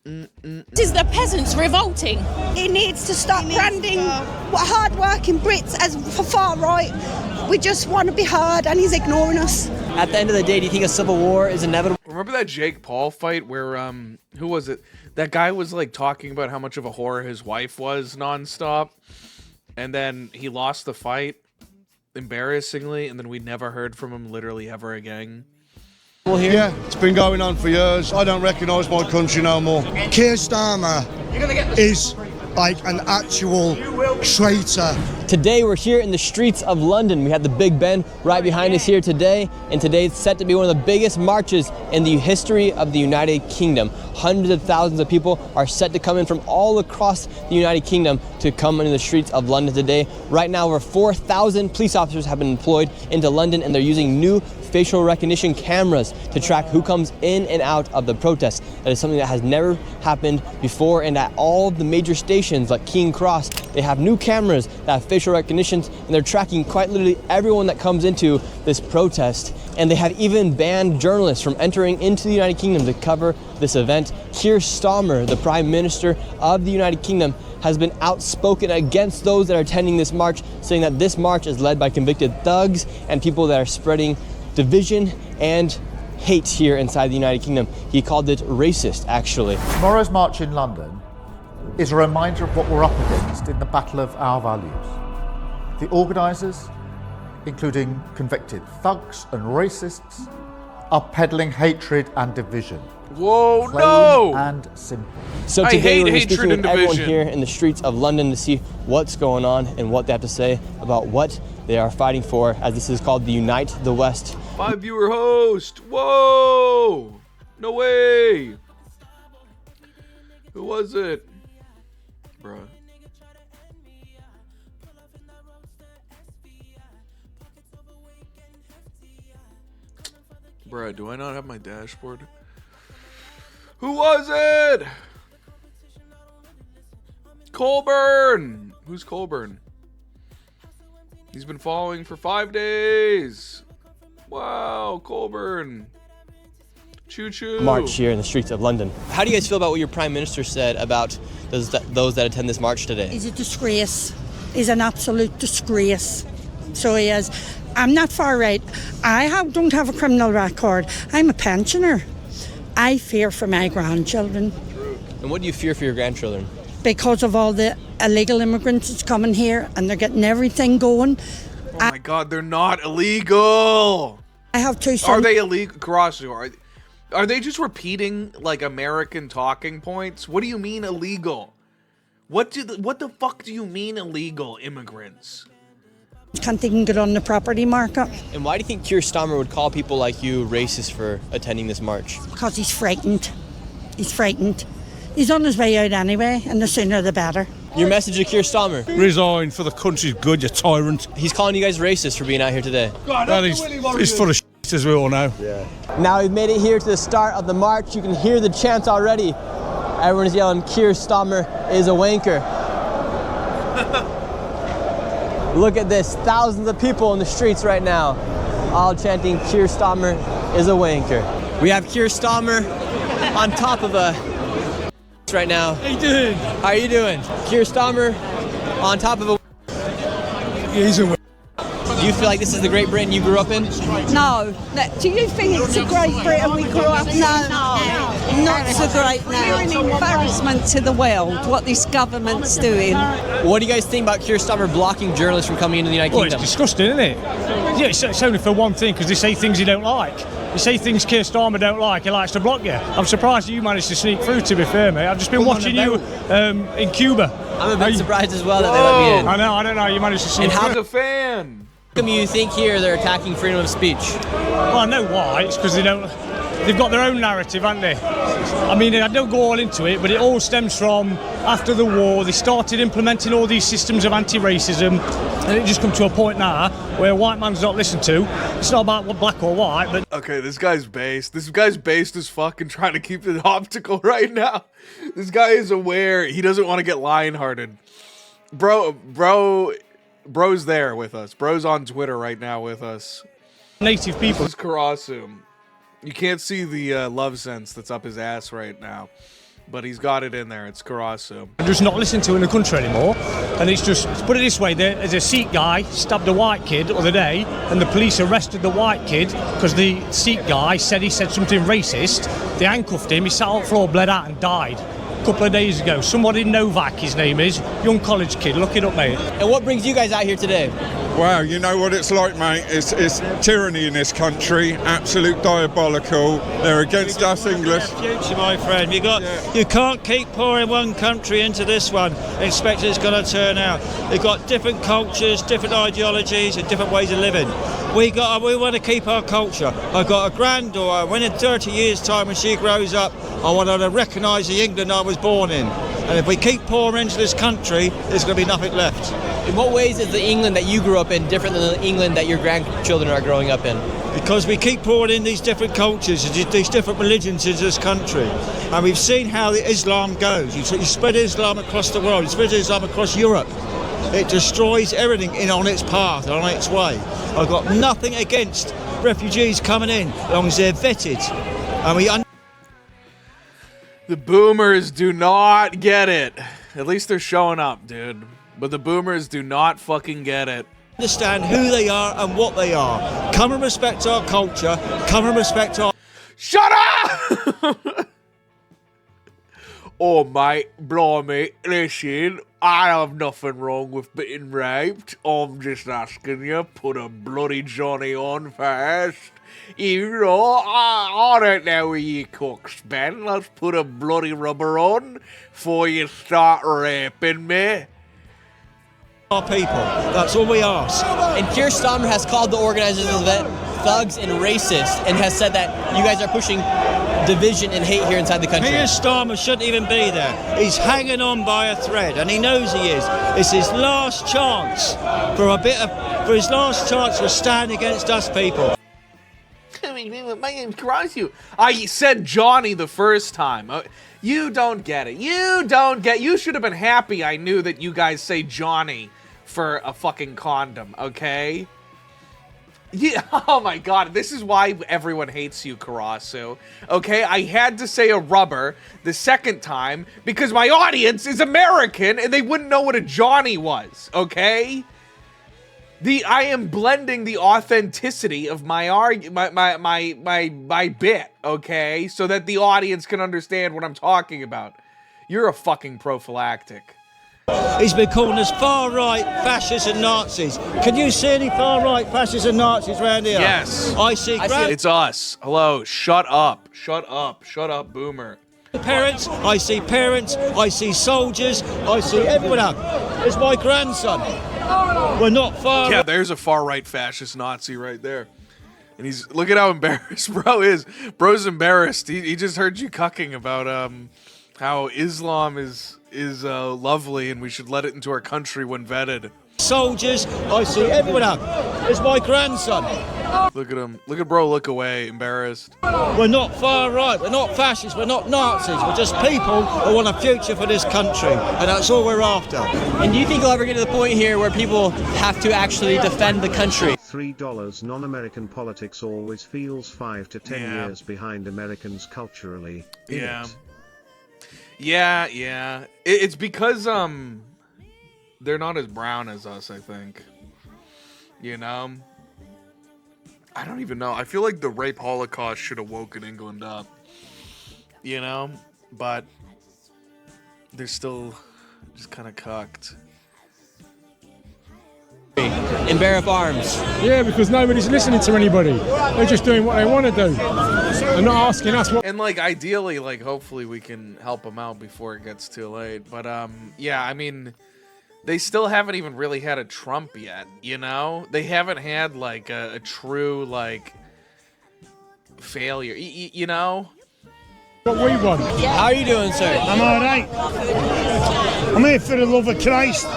This is the peasants revolting. He needs to stop branding hard-working Brits as for far right. We just want to be heard, and he's ignoring us. At the end of the day, do you think a civil war is inevitable? Remember that Jake Paul fight where, who was it? That guy was, like, talking about how much of a whore his wife was nonstop. And then he lost the fight, embarrassingly, and then we never heard from him literally ever again. Yeah, it's been going on for years. I don't recognise my country no more. Keir Starmer is like an actual traitor. Today we're here in the streets of London. We have the Big Ben right behind us here today, and today it's set to be one of the biggest marches in the history of the United Kingdom. Hundreds of thousands of people are set to come in from all across the United Kingdom to come into the streets of London today. Right now, over 4,000 police officers have been deployed into London, and they're using new facial recognition cameras to track who comes in and out of the protest. That is something that has never happened before, and at all of the major stations like King's Cross, they have new cameras that have facial recognitions, and they're tracking quite literally everyone that comes into this protest. And they have even banned journalists from entering into the United Kingdom to cover this event. Keir Starmer, the Prime Minister of the United Kingdom, has been outspoken against those that are attending this march, saying that this march is led by convicted thugs and people that are spreading division and hate here inside the United Kingdom. He called it racist, actually. Tomorrow's march in London is a reminder of what we're up against in the battle of our values. The organisers, including convicted thugs and racists, are peddling hatred and division. Whoa, Plain no! and simple. So I today hate we're hatred speaking and with everyone division. here in the streets of London to see what's going on and what they have to say about what they are fighting for, as this is called the Unite the West. 5-viewer host. Whoa! No way! Who was it? Bruh. Bruh, do I not have my dashboard? Who was it? Colburn! Who's Colburn? He's been following for 5 days. Wow, Colburn. Choo-choo. March here in the streets of London. How do you guys feel about what your Prime Minister said about those that attend this march today? He's a disgrace. He's an absolute disgrace. So he is. I'm not far right. Don't have a criminal record. I'm a pensioner. I fear for my grandchildren. And what do you fear for your grandchildren? Because of all the illegal immigrants that's coming here, and they're getting everything going. Oh my God, they're not illegal. I have two sons. Are they illegal? Karasu, are they just repeating like American talking points? What do you mean illegal? What the fuck do you mean illegal immigrants? Can't even get on the property market. And why do you think Keir Starmer would call people like you racist for attending this march? Because he's frightened. He's frightened. He's on his way out anyway, and the sooner the better. Your message to Keir Starmer? Resign for the country's good, you tyrant. He's calling you guys racist for being out here today. Well, he's full of shit, as we all know. Yeah. Now we've made it here to the start of the march. You can hear the chants already. Everyone's yelling, Keir Starmer is a wanker. Look at this, thousands of people in the streets right now, all chanting Keir Starmer is a wanker. We have Keir Starmer on top of a right now. How you doing? How are you doing? Keir Starmer on top of a. He's a Do you feel like this is the Great Britain you grew up in? No. Do you think it's a Great Britain we grew up in? No, not so great now. We're an embarrassment to the world, what this government's doing. What do you guys think about Keir Starmer blocking journalists from coming into the United Well, Kingdom? it's disgusting, isn't it? Yeah, it's only for one thing, because they say things you don't like. They say things Keir Starmer don't like, he likes to block you. I'm surprised you managed to sneak through, to be fair, mate. I've just been watching you in Cuba. I'm a bit surprised as well that they let me in. I don't know, you managed to sneak And how through. He's a fan. come you think here they're attacking freedom of speech? Well, I know why. It's because they've got their own narrative, haven't they? I mean, I don't go all into it, but it all stems from after the war. They started implementing all these systems of anti-racism, and it just come to a point now where a white man's not listened to. It's not about black or white, but Okay, this guy's based. This guy's based as fucking trying to keep it optical right now. This guy is aware. He doesn't want to get lion-hearted. Bro's there with us. Bro's on Twitter right now with us. native people. This is Karasu. You can't see the love sense that's up his ass right now. but he's got it in there. It's Karasu. I'm just not listened to in the country anymore. And it's just, put it this way, there's a Sikh guy stabbed a white kid the other day, and the police arrested the white kid because the Sikh guy said he said something racist. They handcuffed him, he sat on the floor, bled out and died a couple of days ago. Somebody Novak, his name is, young college kid, look it up, mate. And what brings you guys out here today? Wow, you know what it's like, mate. It's tyranny in this country, absolute diabolical. They're against us English. Future, my friend. You can't keep pouring one country into this one and expect it's going to turn out. They've got different cultures, different ideologies, and different ways of living. We want to keep our culture. I've got a granddaughter. When in 30 years' time, when she grows up, I want her to recognise the England I was born in. And if we keep pouring into this country, there's going to be nothing left. In what ways is the England that you grew up in different than the England that your grandchildren are growing up in? Because we keep pouring in these different cultures, these different religions into this country. And we've seen how the Islam goes. You spread Islam across the world, you spread Islam across Europe. It destroys everything on its path, on its way. I've got nothing against refugees coming in, as long as they're vetted. And The boomers do not get it. At least they're showing up, dude. But the boomers do not fucking get it. Understand who they are and what they are. Come and respect our culture. Come and respect our... Shut up! Oh, mate, blimey, listen, I have nothing wrong with being raped. I'm just asking you, put a bloody Johnny on first. You know, I don't know where you cooks, Ben. Let's put a bloody rubber on before you start raping me. Our people, that's all we ask. And Keir Starmer has called the organizers of the event thugs and racist, and has said that you guys are pushing division and hate here inside the country. Keir Starmer shouldn't even be there. He's hanging on by a thread, and he knows he is. It's his last chance for his last chance to stand against us people. I mean, my name's Karasu. I said Johnny the first time. You don't get it. You should have been happy I knew that you guys say Johnny for a fucking condom, okay? Yeah, oh my god, this is why everyone hates you, Karasu. Okay, I had to say a rubber the second time because my audience is American and they wouldn't know what a Johnny was, okay? I am blending the authenticity of my bit, okay? So that the audience can understand what I'm talking about. You're a fucking prophylactic. He's been calling us far-right fascists and Nazis. Can you see any far-right fascists and Nazis around here? Yes. I see it's us. Hello, shut up. Shut up. Shut up, boomer. Parents, I see soldiers, I see everyone else. It's my grandson. We're not far. Yeah, there's a far-right fascist Nazi right there. And look at how embarrassed bro is. Bro's embarrassed. He just heard you cucking about how Islam is lovely and we should let it into our country when vetted. Soldiers, I see everyone else. It's my grandson. Look at him. Look at bro look away, embarrassed. We're not far right, we're not fascists, we're not Nazis, we're just people who want a future for this country, and that's all we're after. And do you think you'll ever get to the point here where people have to actually defend the country? $3 non-American politics always feels 5 to 10 years behind Americans culturally. Yeah. It's because they're not as brown as us, I think. You know? I don't even know. I feel like the rape holocaust should have woken England up. You know? But they're still just kind of cucked. And bear up arms. Yeah, because nobody's listening to anybody. They're just doing what they want to do. They're not asking us what. And like ideally, like hopefully we can help them out before it gets too late. But yeah, I mean, they still haven't even really had a Trump yet, you know? They haven't had like a true like failure, you know? What we want. How are you doing, sir? I'm alright. I'm here for the love of Christ.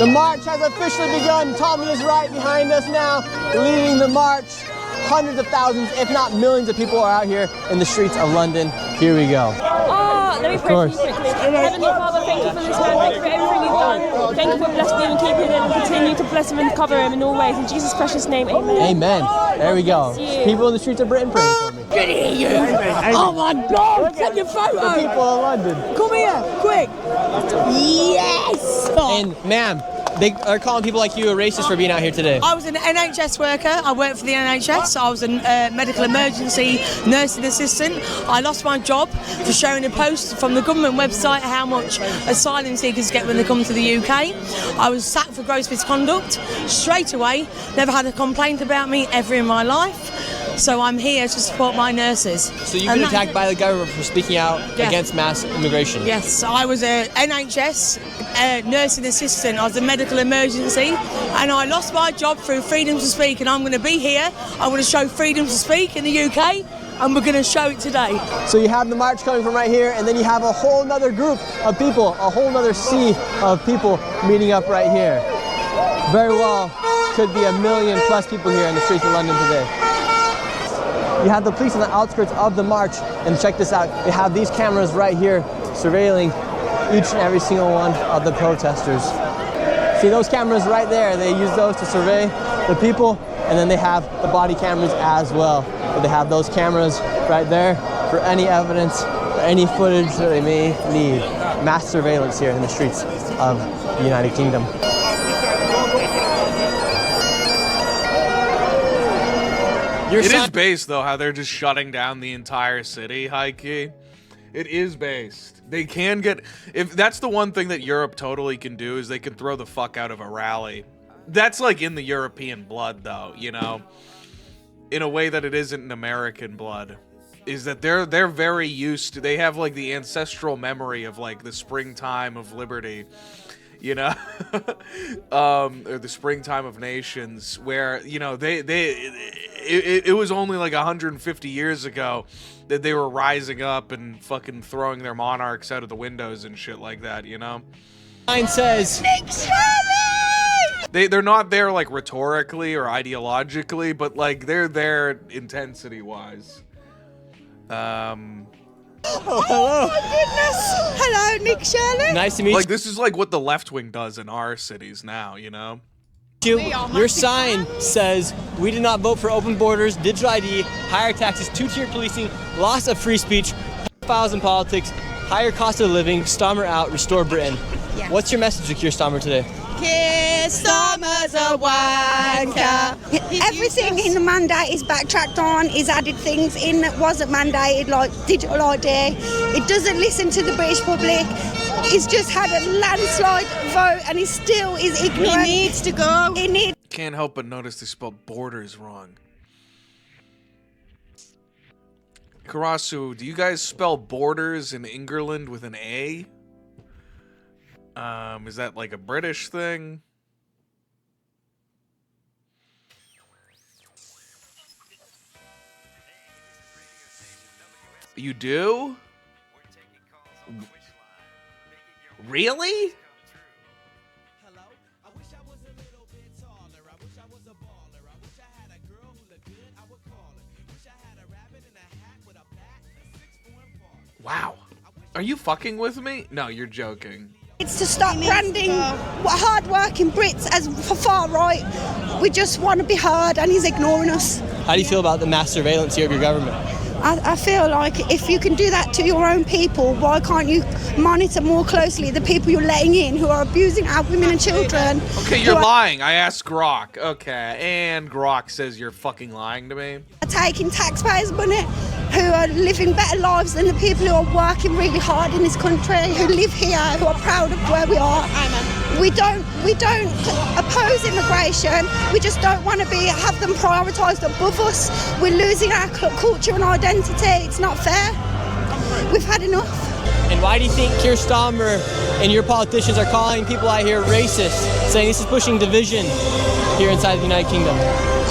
The march has officially begun. Tommy is right behind us now, leading the march. Hundreds of thousands, if not millions of people are out here in the streets of London. Here we go. Oh, let me pray for you quickly. Heavenly Father, thank you for this man. Thank you for everything you've done. Thank you for blessing him and keeping him and continue to bless him and cover him in all ways. In Jesus' precious name, amen. Amen. There we go. People in the streets of Britain praying for me. Can hear you. Oh my God! Take your photo. The people of London. Come here, quick. Yes. And ma'am, they are calling people like you a racist for being out here today. I was an NHS worker. I worked for the NHS. I was a medical emergency nursing assistant. I lost my job for showing a post from the government website how much asylum seekers get when they come to the UK. I was sacked for gross misconduct straight away. Never had a complaint about me ever in my life. So I'm here to support my nurses. So you've been attacked by the government for speaking out against mass immigration? Yes, I was a NHS nursing assistant. I was a medical emergency, and I lost my job through freedom to speak, and I'm going to be here. I'm going to show freedom to speak in the UK, and we're going to show it today. So you have the march coming from right here, and then you have a whole nother group of people, a whole nother sea of people meeting up right here. Very well, could be 1 million plus people here in the streets of London today. You have the police on the outskirts of the march, and check this out, they have these cameras right here surveilling each and every single one of the protesters. See those cameras right there, they use those to survey the people, and then they have the body cameras as well. So they have those cameras right there for any evidence, or any footage that they may need. Mass surveillance here in the streets of the United Kingdom. It is based, though, how they're just shutting down the entire city, high-key. It is based. They can get... if that's the one thing that Europe totally can do, is they can throw the fuck out of a rally. That's, like, in the European blood, though, you know? In a way that it isn't in American blood. Is that they're very used to... they have, like, the ancestral memory of, like, the springtime of liberty. You know, or the springtime of nations, where, you know, it was only like 150 years ago that they were rising up and fucking throwing their monarchs out of the windows and shit like that, you know? Mine says, Nick Shirley! They're not there, like, rhetorically or ideologically, but, like, they're there intensity-wise. Oh, hello. Oh my goodness! Hello, Nick Shirley. Nice to meet you. Like, this is like what the left wing does in our cities now, you know? Your sign says, we did not vote for open borders, digital ID, higher taxes, two-tier policing, loss of free speech, pedophiles in politics, higher cost of living, Starmer out, restore Britain. Yeah. What's your message to Keir Starmer today? Keir Starmer's a wanker. Everything in the mandate is backtracked on. He's added things in that wasn't mandated, like digital ID. He doesn't listen to the British public. He's just had a landslide vote, and he still is ignorant. He needs to go. He needs. Can't help but notice they spelled borders wrong. Karasu, do you guys spell borders in England with an A? Is that like a British thing? You do? Really? Wow. Are you fucking with me? No, you're joking. It's to stop branding hard-working Brits as far right. We just want to be heard, and he's ignoring us. How do you feel about the mass surveillance here of your government? I feel like if you can do that to your own people, why can't you monitor more closely the people you're letting in who are abusing our women and children? Okay, you're lying. I asked Grok. Okay, and Grok says you're fucking lying to me. Taking taxpayers' money, who are living better lives than the people who are working really hard in this country, who live here, who are proud of where we are. We don't oppose immigration. We just don't want to have them prioritised above us. We're losing our culture and identity. It's not fair. We've had enough. And why do you think Keir Starmer and your politicians are calling people out here racist, saying this is pushing division here inside the United Kingdom?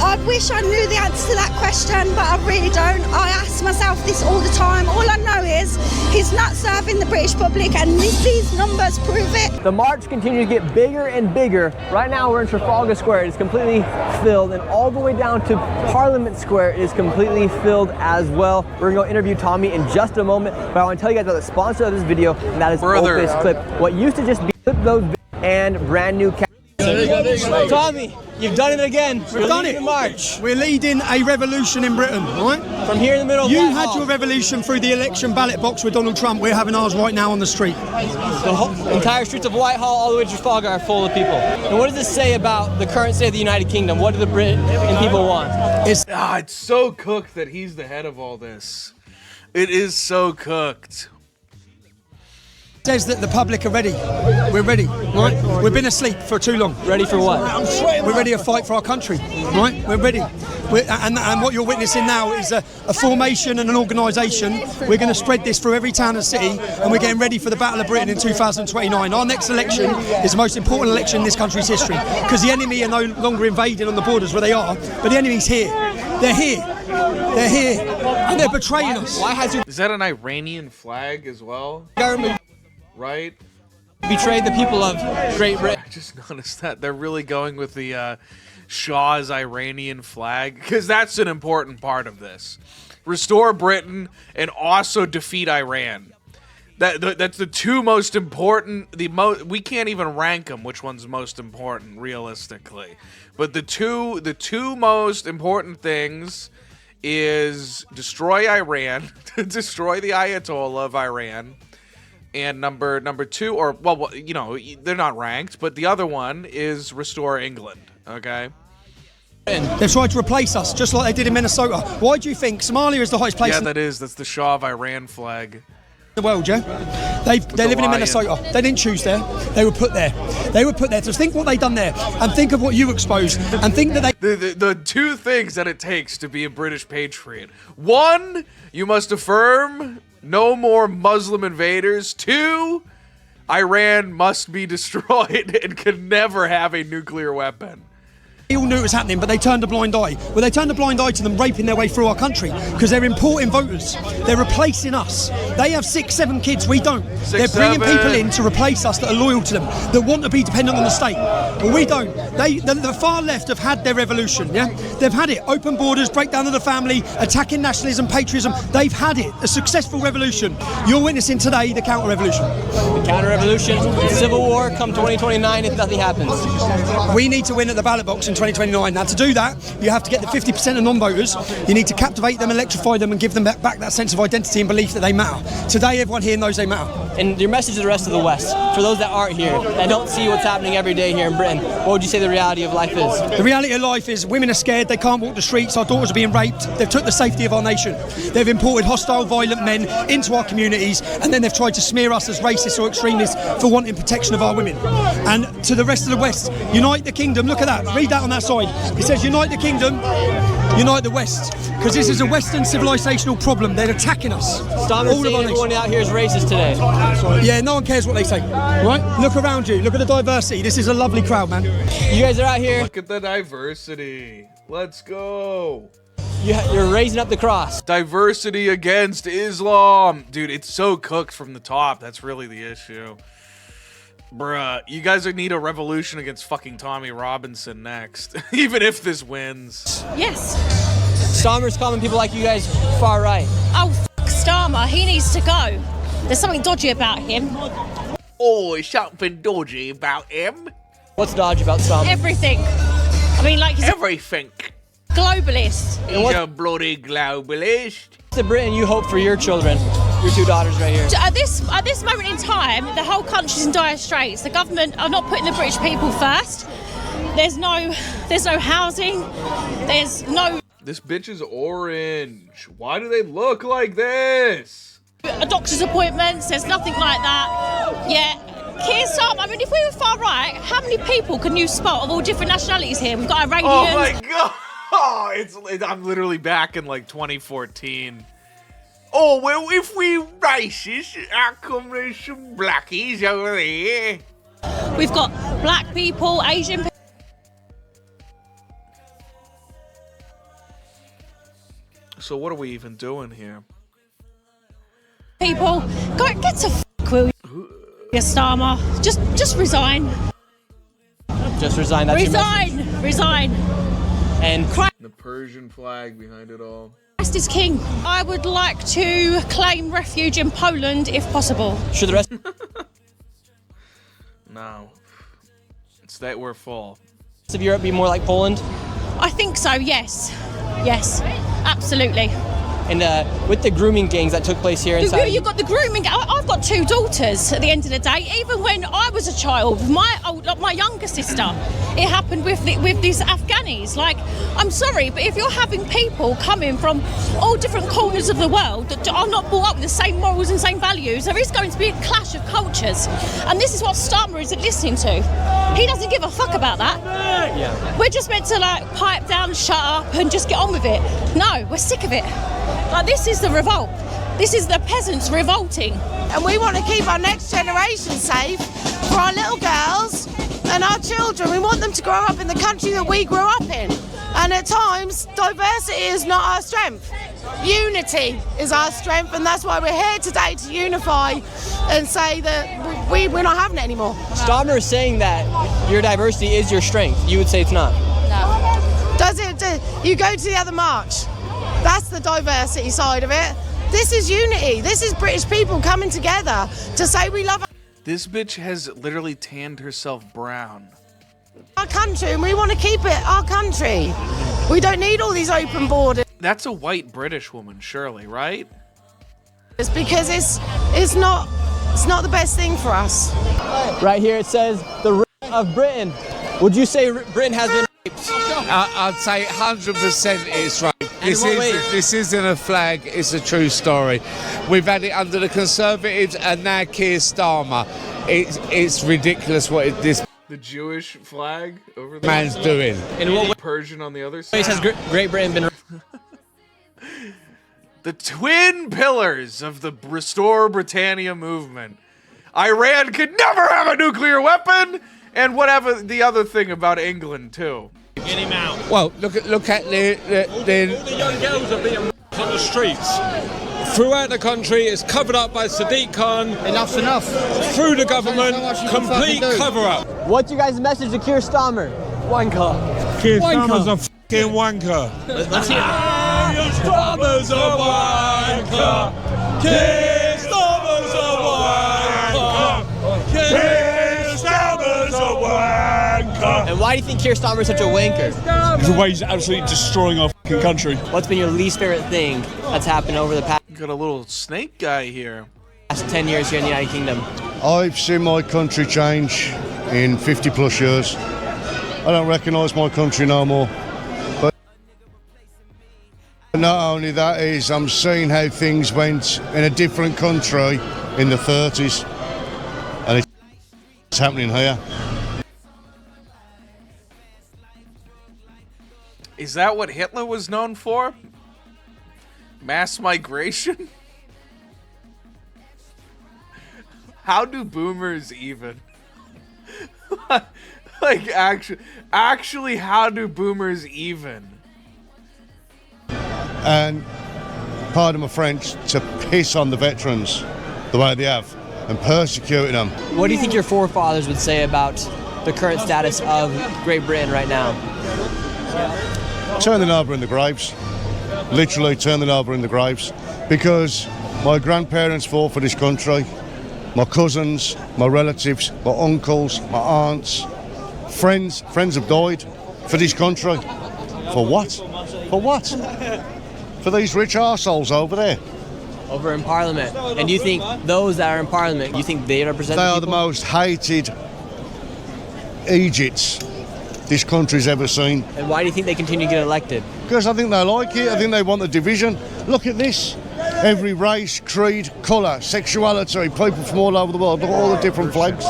I wish I knew the answer to that question, but I really don't. I ask myself this all the time. All I know is he's not serving the British public, and these numbers prove it. The march continues to get bigger and bigger. Right now we're in Trafalgar Square. It's completely filled, and all the way down to Parliament Square is completely filled as well. We're gonna go interview Tommy in just a moment, but I want to tell you guys about the sponsor of this video, and that is Opus Clip. What used to just be Clip Those and brand new cameras. So Tommy, you've done it again. We've done it. March. We're leading a revolution in Britain, right? From here in the middle of You Whitehall. had your revolution through the election ballot box with Donald Trump. We're having ours right now on the street. The entire streets of Whitehall all the way to Trafalgar are full of people. And what does this say about the current state of the United Kingdom? What do the Brit and people want? It's so cooked that he's the head of all this. It is so cooked. Says that the public are ready. We're ready, right? We've been asleep for too long. Ready for what? We're ready to fight for our country, right? We're ready. And what you're witnessing now is a formation and an organisation. We're going to spread this through every town and city, and we're getting ready for the Battle of Britain in 2029. Our next election is the most important election in this country's history, because the enemy are no longer invading on the borders where they are, but the enemy's here. They're here. They're here. And they're betraying us. Is that an Iranian flag as well? Government right? Betrayed the people of Great Britain. I just noticed that they're really going with the Shah's Iranian flag, because that's an important part of this. Restore Britain and also defeat Iran. That's the two most important. We can't even rank them which one's most important realistically, but the two most important things is destroy Iran, destroy the Ayatollah of Iran. And number two, or well, you know, they're not ranked, but the other one is restore England. Okay. They've tried to replace us, just like they did in Minnesota. Why do you think Somalia is the highest place? Yeah, that's the Shah of Iran flag. In the world, yeah. They're living in Minnesota. They didn't choose there. They were put there. They were put there. So think what they've done there, and think of what you exposed, and think that they. The two things that it takes to be a British patriot: one, you must affirm no more Muslim invaders. Two, Iran must be destroyed and can never have a nuclear weapon. They all knew it was happening, but they turned a blind eye. Well, they turned a blind eye to them raping their way through our country, because they're importing voters. They're replacing us. They have 6, 7 kids, we don't. They're bringing people in to replace us that are loyal to them, that want to be dependent on the state. But we don't. The far left have had their revolution, yeah? They've had it. Open borders, breakdown of the family, attacking nationalism, patriotism. They've had it. A successful revolution. You're witnessing today the counter-revolution. The counter-revolution, civil war come 2029 if nothing happens. We need to win at the ballot box in 2029. Now, to do that, you have to get the 50% of non-voters. You need to captivate them, electrify them, and give them back that sense of identity and belief that they matter. Today, everyone here knows they matter. And your message to the rest of the West, for those that aren't here, that don't see what's happening every day here in Britain, what would you say the reality of life is? The reality of life is women are scared, they can't walk the streets, our daughters are being raped, they've took the safety of our nation. They've imported hostile, violent men into our communities, and then they've tried to smear us as racist or extremists for wanting protection of our women. And to the rest of the West, unite the kingdom, look at that, read that on that side. It says unite the kingdom, unite the West, because this is a Western civilizational problem. They're attacking us. All of everyone out here is racist today. Yeah, no one cares what they say, right? Look around you, look at the diversity. This is a lovely crowd, man. You guys are out here. Look at the diversity. Let's go. You're raising up the cross. Diversity against Islam. Dude, it's so cooked from the top. That's really the issue. Bruh, you guys need a revolution against fucking Tommy Robinson next. Even if this wins. Yes. Starmer's calling people like you guys far right. Oh, fuck Starmer. He needs to go. There's something dodgy about him. Oh, there's something dodgy about him? What's dodgy about Starmer? Everything. I mean, like, he's everything. A globalist. He's a bloody globalist. What's the Britain you hope for your children? Your 2 daughters right here. At this moment in time, the whole country's in dire straits. The government are not putting the British people first. There's no housing. There's no. This bitch is orange. Why do they look like this? Doctor's appointments. There's nothing like that. Yeah. Keir Starmer. I mean, if we were far right, how many people can you spot of all different nationalities here? We've got Iranians. Oh my god! Oh, I'm literally back in like 2014. Oh, well, if we racist, how come there's some blackies over there? We've got black people, Asian people. So what are we even doing here? Go get to f***, will you? Starmer. Just resign. Just resign. That's Resign. And the Persian flag behind it all. Christ is king. I would like to claim refuge in Poland if possible. Should the rest? No. toilets that were full. Of Europe be more like Poland? I think so, yes. Yes, absolutely. And with the grooming gangs that took place here inside... You've got the grooming... I've got 2 daughters at the end of the day. Even when I was a child, my younger sister, it happened with these Afghanis. Like, I'm sorry, but if you're having people coming from all different corners of the world that are not brought up with the same morals and same values, there is going to be a clash of cultures. And this is what Starmer isn't listening to. He doesn't give a fuck about that. Yeah. We're just meant to, like, pipe down, shut up, and just get on with it. No, we're sick of it. Like, this is the revolt. This is the peasants revolting. And we want to keep our next generation safe for our little girls and our children. We want them to grow up in the country that we grew up in. And at times, diversity is not our strength. Unity is our strength, and that's why we're here today, to unify and say that we're not having it anymore. Starmer is saying that your diversity is your strength. You would say it's not. No. You go to the other march. That's the diversity side of it. This is unity. This is British people coming together to say we love This bitch has literally tanned herself brown. our country, and we want to keep it our country. We don't need all these open borders. That's a white British woman, Shirley, right? It's because it's not the best thing for us. Right here it says the rape of Britain. Would you say Britain has been raped? I'd say 100% it's right. This isn't a flag, it's a true story. We've had it under the Conservatives and now Keir Starmer. It's ridiculous what this The Jewish flag over there. man's doing. In what way? Persian on the other side. Has Great Britain been... The twin pillars of the Restore Britannia movement. Iran could never have a nuclear weapon, and whatever the other thing about England too. Get him out. Well, look at All the young girls are being on the streets. Throughout the country, it's covered up by Sadiq Khan. Enough's enough. Through the government, complete cover-up. What's your guys' message to Keir Starmer? Wanker. Keir Starmer's a fucking wanker. Let's hear it. Keir Starmer's a wanker. Keir Starmer's a wanker. Keir Starmer's a wanker. And why do you think Keir Starmer is such a wanker? The way he's absolutely destroying our fucking country. What's been your least favorite thing that's happened over the past Got a little snake guy here. 10 years here in the United Kingdom? I've seen my country change in 50 plus years. I don't recognise my country no more. But not only that is, I'm seeing how things went in a different country in the 30s. And it's happening here. Is that what Hitler was known for? Mass migration? How do boomers even? Like, actually, how do boomers even? And, pardon my French, to piss on the veterans the way they have and persecuting them. What do you think your forefathers would say about the current status of Great Britain right now? Turn them over in the graves. Literally turn them over in the graves. Because my grandparents fought for this country. My cousins, my relatives, my uncles, my aunts, friends have died for this country. For what? For what? For these rich arseholes over there. Over in Parliament. And do you think those that are in Parliament, you think they represent They the are people? the most hated Egypts this country's ever seen. And why do you think they continue to get elected? Because I think they like it. I think they want the division. Look at this. Every race, creed, colour, sexuality, people from all over the world, look at all the different flags.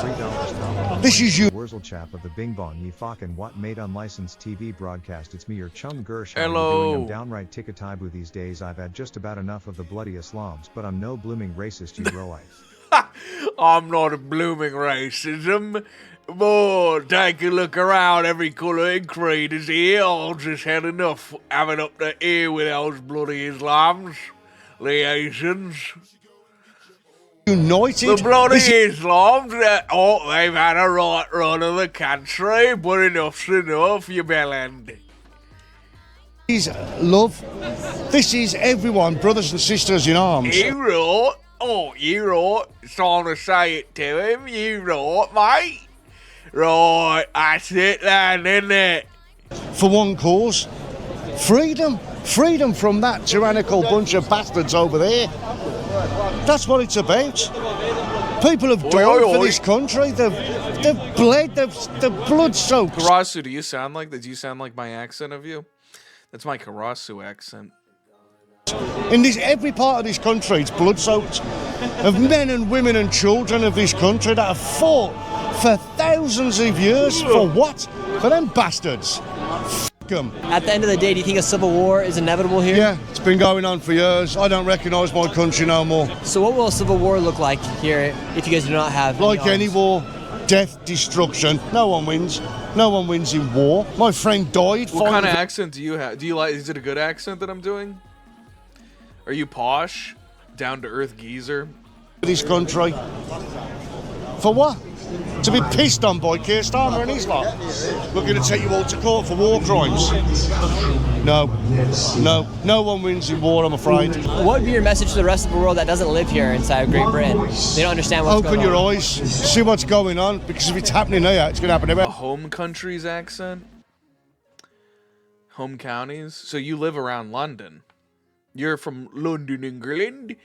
This is you. Wurzel chap of the Bing Bong Ye Fucking What made unlicensed TV broadcast. It's me, your chum Gersh. Hello. I'm downright ticketaibu these days. I've had just about enough of the bloody Islams, but I'm no blooming racist, you roy. I'm not a blooming racism. Boy, take a look around. Every colour and creed is here. I've just had enough having up the ear with those bloody Islams. The Asians. United. The bloody Islams. They've had a right run of the country, but enough's enough, you bellend. This is love. This is everyone, brothers and sisters in arms. You right. Oh, you right. It's time to say it to him. You right, mate. Right, that's it then, isn't it? For one cause, freedom. Freedom from that tyrannical bunch of bastards over there. That's what it's about. People have died for this country. They've bled. They've blood soaked. Karasu, do you sound like that? Do you sound like my accent of you? That's my Karasu accent. In every part of this country, it's blood soaked. Of men and women and children of this country that have fought for thousands of years. For what? For them bastards. At the end of the day, do you think a civil war is inevitable here? Yeah, it's been going on for years. I don't recognise my country no more. So what will a civil war look like here if you guys do not have like any war, death, destruction. No one wins. No one wins in war. My friend died. What kind of accent do you have? Do you like? Is it a good accent that I'm doing? Are you posh, down to earth geezer? This country. For what? To be pissed on by Keir Starmer and his lot. We're going to take you all to court for war crimes. No one wins in war, I'm afraid. What would be your message to the rest of the world that doesn't live here inside of Great Britain? They don't understand what's going on. Open your eyes, see what's going on, because if it's happening here, it's going to happen everywhere. A home country's accent? Home counties? So you live around London. You're from London, England?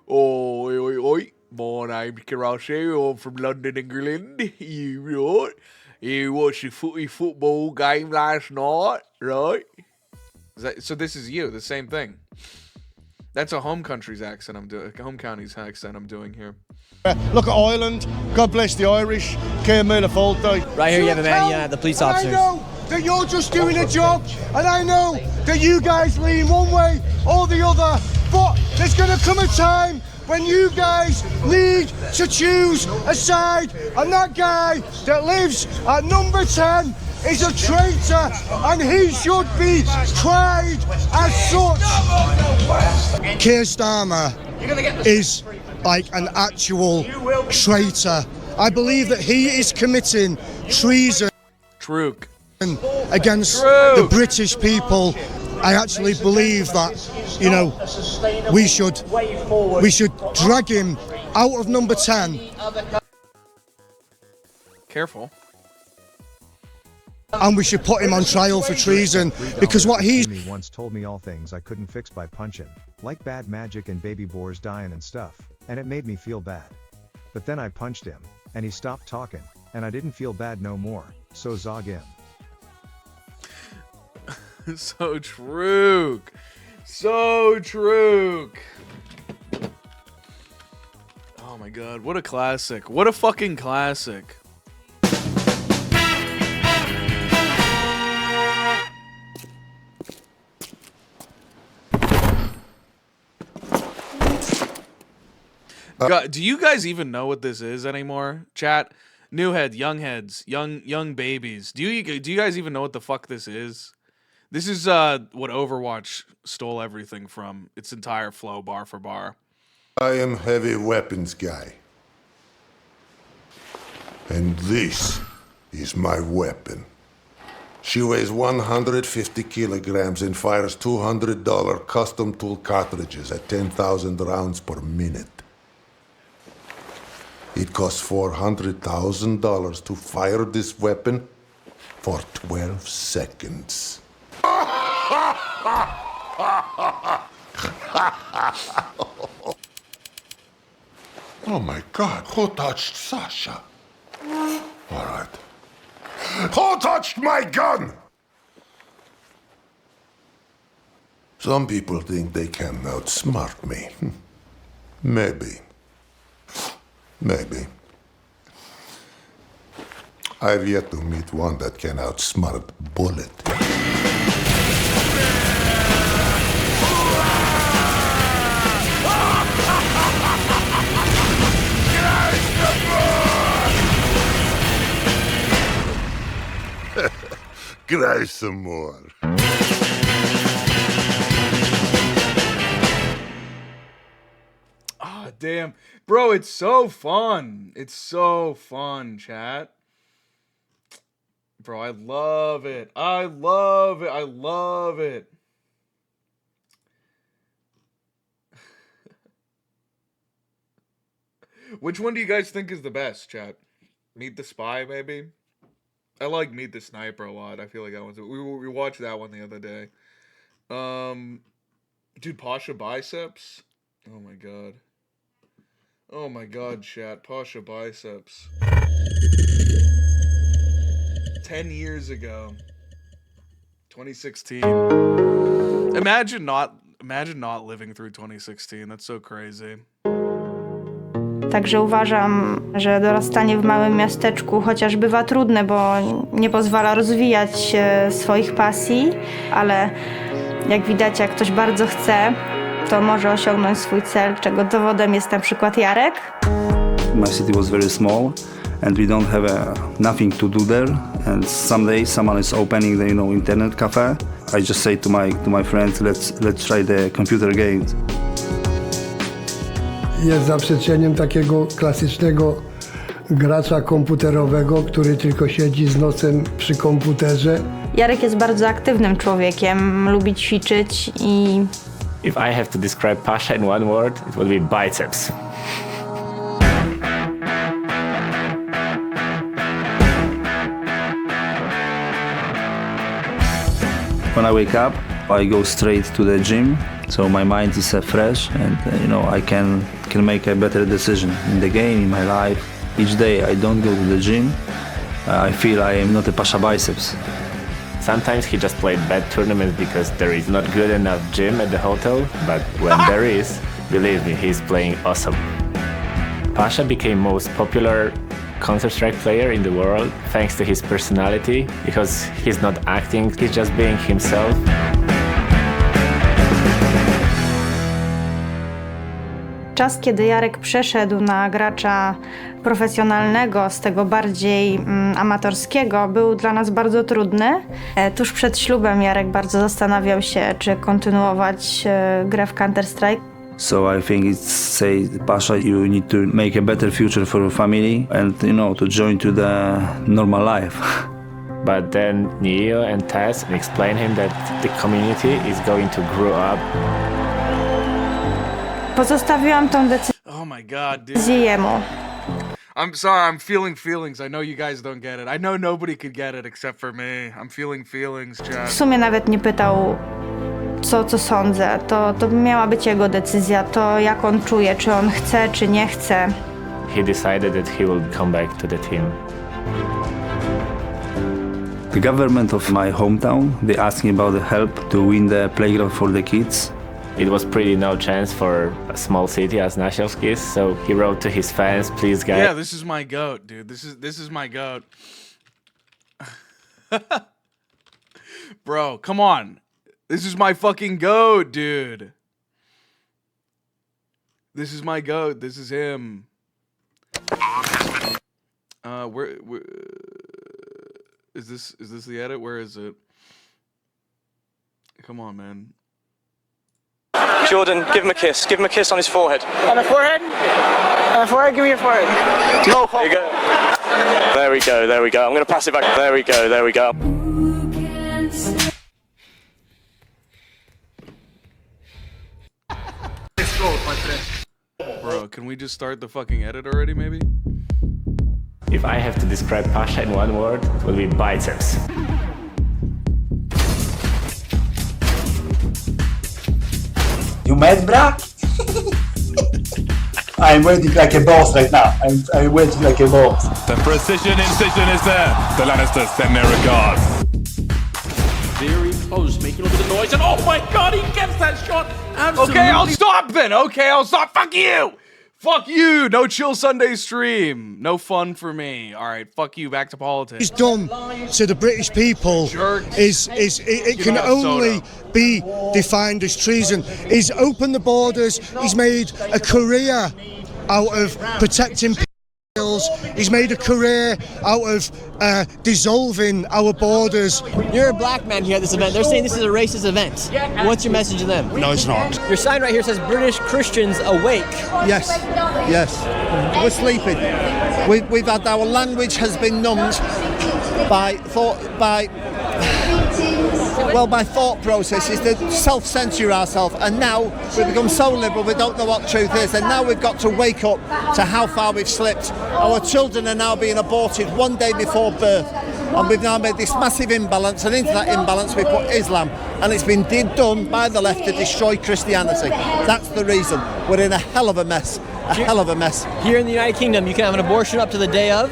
Oi, oi, oi. My name's Karasu. I'm from London, England. You right? You watched the football game last night, right? So this is you, the same thing. That's a home country's accent I'm doing. Home county's accent I'm doing here. Look at Ireland. God bless the Irish. Care me the fault. Right here you have a man, the police officers. I know that you're just doing a job, and I know that you guys lean one way or the other, but there's going to come a time when you guys need to choose a side, and that guy that lives at number 10 is a traitor, and he should be tried as such. Keir Starmer is like an actual traitor. I believe that he is committing treason against the British people. I actually believe that, you know, we should drag him out of number 10. Careful. And we should put him on trial for treason, because what he once told me all things I couldn't fix by punching, like bad magic and baby boars dying and stuff, and it made me feel bad. But then I punched him, and he stopped talking, and I didn't feel bad no more, so zog him. So true. So true. Oh my god, what a classic. What a fucking classic. God, do you guys even know what this is anymore? Chat, new head, young heads, young babies. Do you guys even know what the fuck this is? This is what Overwatch stole everything from. Its entire flow, bar for bar. I am heavy weapons guy. And this is my weapon. She weighs 150 kilograms and fires $200 custom tool cartridges at 10,000 rounds per minute. It costs $400,000 to fire this weapon for 12 seconds. Oh my God, who touched Sasha? All right. Who touched my gun? Some people think they can outsmart me. Maybe. Maybe. I've yet to meet one that can outsmart Bullet. Cry some more. Ah, damn. Bro, it's so fun. It's so fun, chat. Bro, I love it. I love it. I love it. Which one do you guys think is the best, chat? Meet the Spy, maybe? I like Meet the Sniper a lot. I feel like that one's... We watched that one the other day. Dude, Pasha Biceps. Oh my god. Oh my god, chat. Pasha Biceps. 10 years ago. 2016. Imagine not living through 2016. That's so crazy. Także uważam, że dorastanie w małym miasteczku chociaż bywa trudne, bo nie pozwala rozwijać swoich pasji, ale jak widać, jak ktoś bardzo chce, to może osiągnąć swój cel, czego dowodem jest na przykład Jarek. My city was very small and we don't have nothing to do there, and someday someone is opening the internet cafe. I just say to my friends, let's try the computer games. Jest zaprzeczeniem takiego klasycznego gracza komputerowego, który tylko siedzi z nosem przy komputerze. Jarek jest bardzo aktywnym człowiekiem, lubi ćwiczyć i... If I have to describe Pasha in one word, it would be biceps. When I wake up, I go straight to the gym, so my mind is fresh, and I can make a better decision in the game, in my life. Each day I don't go to the gym, I feel I am not a Pasha Biceps. Sometimes he just played bad tournaments because there is not good enough gym at the hotel, but when there is, believe me, he's playing awesome. Pasha became most popular Counter-Strike player in the world thanks to his personality, because he's not acting, he's just being himself. Czas, kiedy Jarek przeszedł na gracza profesjonalnego, z tego bardziej amatorskiego, był dla nas bardzo trudny. Tuż przed ślubem Jarek bardzo zastanawiał się, czy kontynuować grę w Counter-Strike. So I think it's say, Pasha, you need to make a better future for your family and to join to the normal life. But then Neo and Taz explain him that the community is going to grow up. Pozostawiłam tą Oh my god, dude. decyzję jemu. I'm sorry, I'm feeling feelings. I know you guys don't get it. I know nobody could get it except for me. I'm feeling feelings, W chat. sumie nawet nie pytał, co sądzę. To miała być jego decyzja, to jak on czuje, czy on chce, czy nie chce. He decided that he will come back to the team. The government of my hometown, they asked me about the help to win the playground for the kids. It was pretty no chance for a small city as Nashevskis, so he wrote to his fans, please guys. Yeah, this is my goat, dude. This is my goat. Bro, come on. This is my fucking goat, dude. This is my goat. This is him. Where is this the edit? Where is it? Come on, man. Jordan, give him a kiss. Give him a kiss on his forehead. On the forehead? On the forehead? Give me your forehead. No. There you go. There we go. There we go. I'm going to pass it back. There we go. There we go. Bro, can we just start the fucking edit already, maybe? If I have to describe Pasha in one word, it will be biceps. You mad, brah? I'm waiting like a boss right now. I'm waiting like a boss. The precision incision is there. The Lannisters send their regards. Very close, making a little bit of noise, and oh my god, he gets that shot! Absolutely. Okay, I'll stop then. Okay, I'll stop. Fuck you! Fuck you! No chill Sunday stream. No fun for me. All right, fuck you. Back to politics. He's done to the British people it can only be defined as treason. He's opened the borders. He's made a career out of protecting people. He's made a career out of dissolving our borders. You're a black man here at this event. They're saying this is a racist event. What's your message to them? No, it's not. Your sign right here says British Christians awake. Yes, yes. We're sleeping. We've had our language has been numbed by thought processes to self-censor ourselves, and now we've become so liberal we don't know what truth is, and now we've got to wake up to how far we've slipped. Our children are now being aborted one day before birth. And we've now made this massive imbalance, and into that imbalance we put Islam. And it's been done by the left to destroy Christianity. That's the reason. We're in a hell of a mess. A hell of a mess. Here in the United Kingdom, you can have an abortion up to the day of?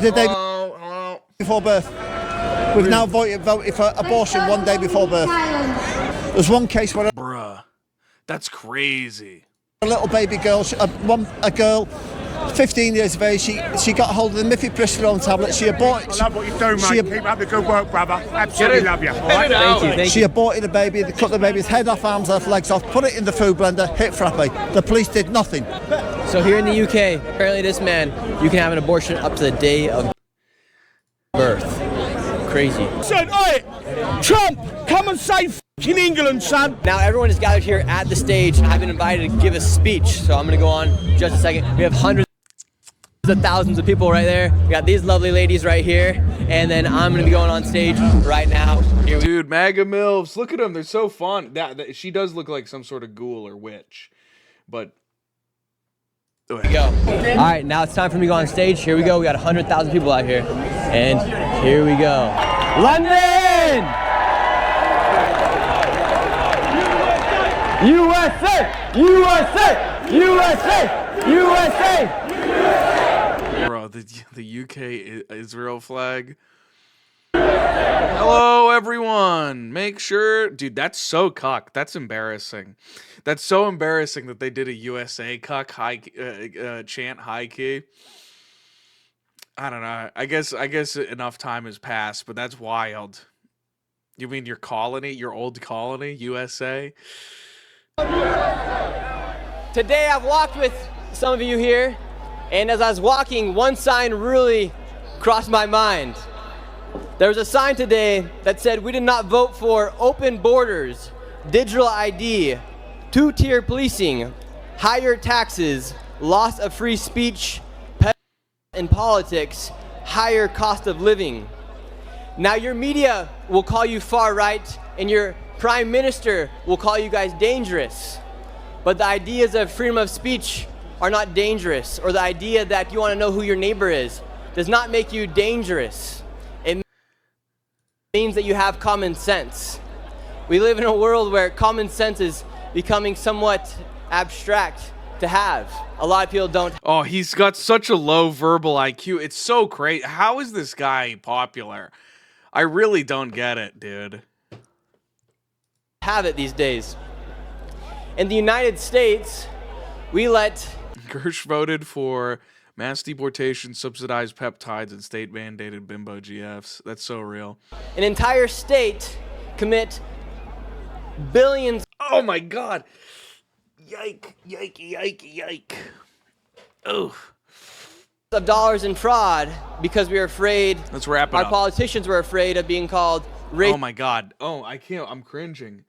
The day before birth. We've now voted for abortion 1 day before birth. There's one case where Bruh, that's crazy. a little baby girl, a girl, 15 years of age, she got hold of the mifepristone tablet. She aborted. I love what you're doing, mate. Keep up the good work, brother. Absolutely love you. Thank you. She aborted the baby. They cut the baby's head off, arms off, legs off, put it in the food blender, hit frappe. The police did nothing. So here in the UK, apparently this man, you can have an abortion up to the day of birth. Crazy. Son, oi! Trump, come and save f***ing England, son! Now everyone is gathered here at the stage. I've been invited to give a speech, so I'm going to go on just a second. We have hundreds of thousands of people right there. We got these lovely ladies right here, and then I'm going to be going on stage right now. Dude, MAGA MILFs, look at them. They're so fun. She does look like some sort of ghoul or witch, but... Here we go. All right, now it's time for me to go on stage. Here we go. We got 100,000 people out here, and here we go. London! USA! USA! USA! USA! Bro, the UK Israel flag. Hello, everyone. Make sure... Dude, that's so cuck. That's embarrassing. That's so embarrassing that they did a USA cuck chant high key. I don't know. I guess enough time has passed, but that's wild. You mean your colony, your old colony, USA? Today I've walked with some of you here, and as I was walking, one sign really crossed my mind. There was a sign today that said we did not vote for open borders, digital ID, two-tier policing, higher taxes, loss of free speech, in politics, higher cost of living. Now your media will call you far right, and your prime minister will call you guys dangerous. But the ideas of freedom of speech are not dangerous, or the idea that you want to know who your neighbor is does not make you dangerous. It means that you have common sense. We live in a world where common sense is becoming somewhat abstract to have. A lot of people don't. Oh, he's got such a low verbal IQ. It's so great. How is this guy popular? I really don't get it, dude. Have it these days. In the United States, we let... Gersh voted for mass deportation, subsidized peptides, and state-mandated bimbo GFs. That's so real. An entire state commit billions... Oh my god! Yike, yike, yike, yike. Oh. ...of dollars in fraud because we were afraid... Let's wrap it our up. politicians were afraid of being called... Oh my god. Oh, I can't. I'm cringing.